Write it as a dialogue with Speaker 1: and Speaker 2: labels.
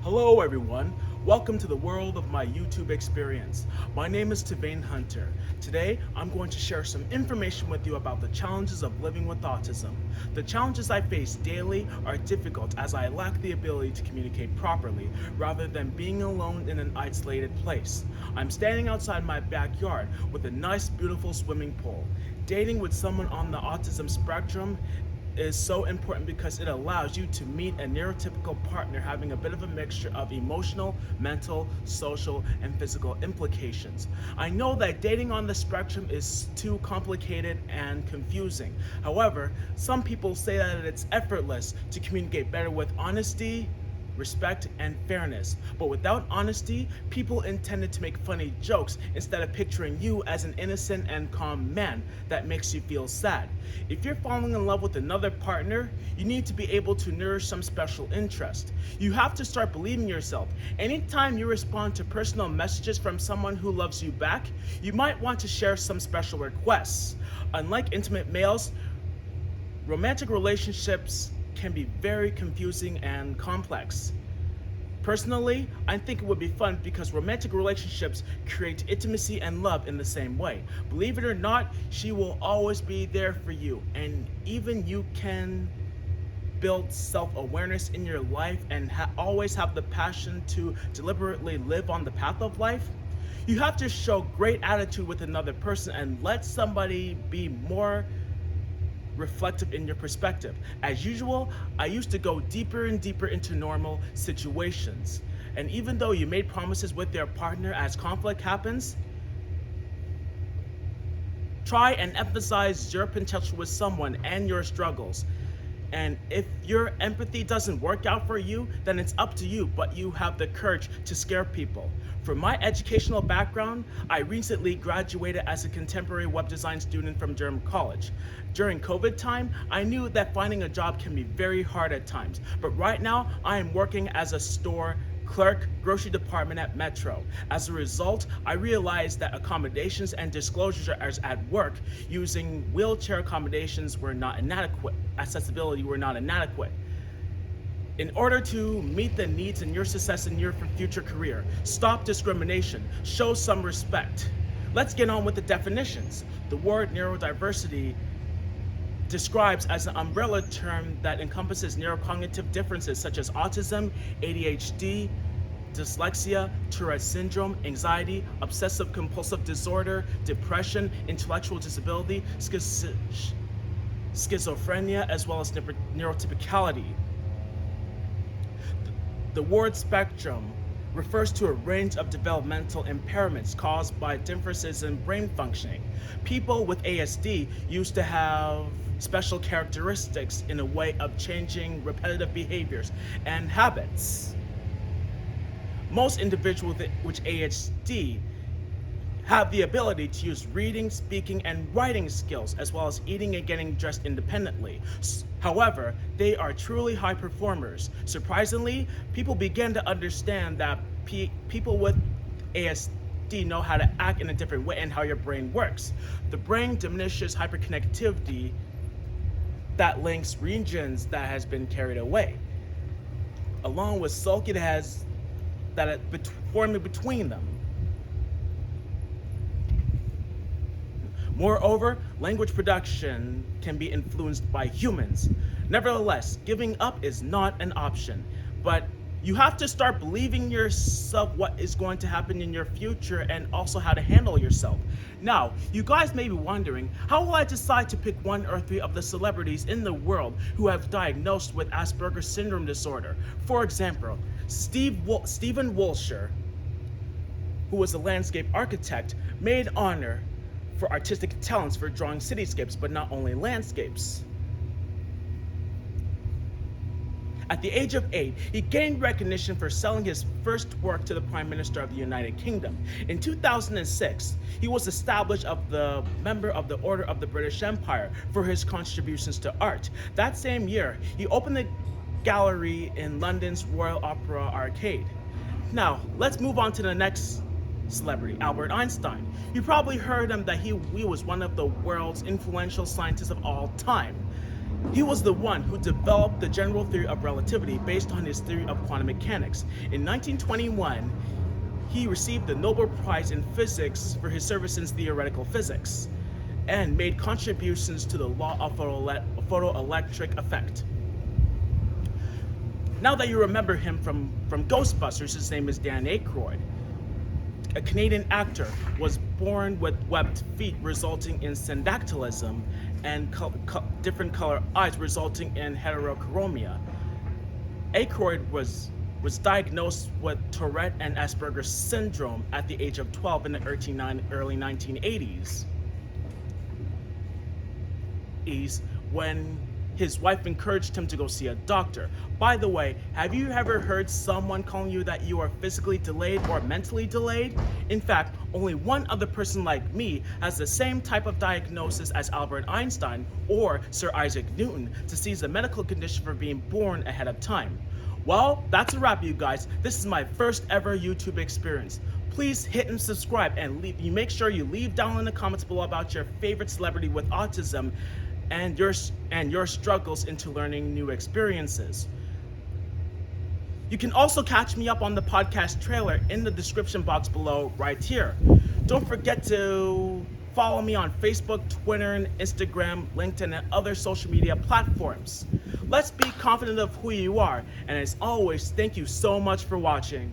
Speaker 1: Hello everyone, welcome to the world of my YouTube experience. My name is Tevain Hunter. Today, I'm going to share some information with you about the challenges of living with autism. The challenges I face daily are difficult as I lack the ability to communicate properly rather than being alone in an isolated place. I'm standing outside my backyard with a nice beautiful swimming pool. Dating with someone on the autism spectrum is so important because it allows you to meet a neurotypical partner having a bit of a mixture of emotional, mental, social, and physical implications. I know that dating on the spectrum is too complicated and confusing. However, some people say that it's effortless to communicate better with honesty, respect, and fairness. But without honesty, people intended to make funny jokes instead of picturing you as an innocent and calm man that makes you feel sad. If you're falling in love with another partner, you need to be able to nourish some special interest. You have to start believing yourself. Anytime you respond to personal messages from someone who loves you back, you might want to share some special requests. Unlike intimate males, romantic relationships can be very confusing and complex. Personally, I think it would be fun because romantic relationships create intimacy and love in the same way. Believe it or not, she will always be there for you, and even you can build self-awareness in your life and always have the passion to deliberately live on the path of life. You have to show great attitude with another person and let somebody be more reflective in your perspective. As usual, I used to go deeper and deeper into normal situations. And even though you made promises with your partner as conflict happens, try and emphasize your potential with someone and your struggles. And if your empathy doesn't work out for you, then it's up to you, but you have the courage to scare people. For my educational background, I recently graduated as a contemporary web design student from Durham College. During COVID time, I knew that finding a job can be very hard at times, but right now I am working as a store clerk, grocery department at Metro. As a result, I realized that accommodations and disclosures at work using wheelchair accommodations were not inadequate. Accessibility were not inadequate. In order to meet the needs and your success in your future career, stop discrimination, show some respect. Let's get on with the definitions. The word neurodiversity describes as an umbrella term that encompasses neurocognitive differences such as autism, ADHD, dyslexia, Tourette syndrome, anxiety, obsessive compulsive disorder, depression, intellectual disability, schizophrenia, as well as neurotypicality. The word spectrum refers to a range of developmental impairments caused by differences in brain functioning. People with ASD used to have special characteristics in a way of changing repetitive behaviors and habits. Most individuals with ASD have the ability to use reading, speaking, and writing skills, as well as eating and getting dressed independently. However, they are truly high performers. Surprisingly, people began to understand that people with ASD know how to act in a different way and how your brain works. The brain diminishes hyperconnectivity that links regions that has been carried away, along with sulky that forming between them. Moreover, language production can be influenced by humans. Nevertheless, giving up is not an option, but you have to start believing yourself what is going to happen in your future and also how to handle yourself. Now, you guys may be wondering, how will I decide to pick one or three of the celebrities in the world who have diagnosed with Asperger's syndrome disorder? For example, Steven Wiltshire, who was a landscape architect, made honor for artistic talents for drawing cityscapes, but not only landscapes. At the age of 8, he gained recognition for selling his first work to the Prime Minister of the United Kingdom. In 2006, he was established as the member of the Order of the British Empire for his contributions to art. That same year, he opened a gallery in London's Royal Opera Arcade. Now, let's move on to the next celebrity, Albert Einstein. You probably heard him that he was one of the world's influential scientists of all time. He was the one who developed the general theory of relativity based on his theory of quantum mechanics. In 1921, he received the Nobel Prize in Physics for his service in theoretical physics and made contributions to the law of photoelectric effect. Now that you remember him from Ghostbusters, his name is Dan Aykroyd. A Canadian actor, was born with webbed feet resulting in syndactylism and different color eyes resulting in heterochromia. Aykroyd was diagnosed with Tourette and Asperger's syndrome at the age of 12 in the early 1980s. When his wife encouraged him to go see a doctor. By the way, have you ever heard someone calling you that you are physically delayed or mentally delayed? In fact, only one other person like me has the same type of diagnosis as Albert Einstein or Sir Isaac Newton, to seize a medical condition for being born ahead of time. Well, that's a wrap, you guys. This is my first ever YouTube experience. Please hit and subscribe, and make sure you leave down in the comments below about your favorite celebrity with autism and your struggles into learning new experiences. You can also catch me up on the podcast trailer in the description box below right here. Don't forget to follow me on Facebook, Twitter, and Instagram, LinkedIn, and other social media platforms. Let's be confident of who you are, and as always, thank you so much for watching.